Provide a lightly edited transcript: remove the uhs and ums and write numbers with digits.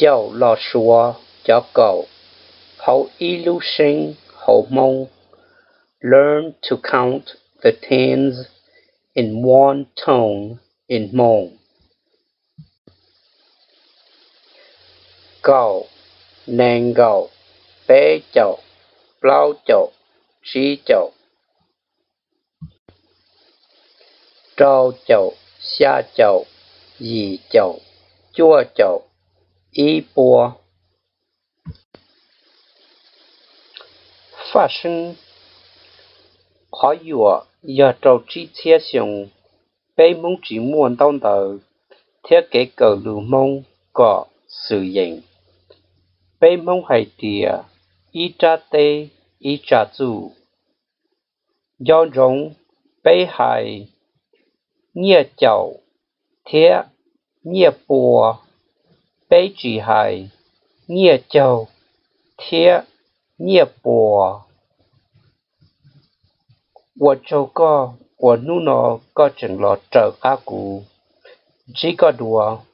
小老说叫狗，好一路上好梦。Learn to count the tens in one tone in mong. Gạo, nàng gạo, bé chậu, bao chậu, trí chậu. Trâu chậu, xa chậu, dì chậu, chua chậu, y bùa. Phát sinh khó dùa, giờ trâu trí thiết xong, bé mong chỉ muốn đông tờ, thiết kế cờ lưu mong có sự dành. Bé mong hay tìa, y trà tê, y trà dù. Do rong, bé hay, nhẹ chậu, thiết, nhẹ bùa, bé chỉ hay, nhẹ chậu, thiết, nhẹ bùa. 我这个我努诺个整了这个股，这个多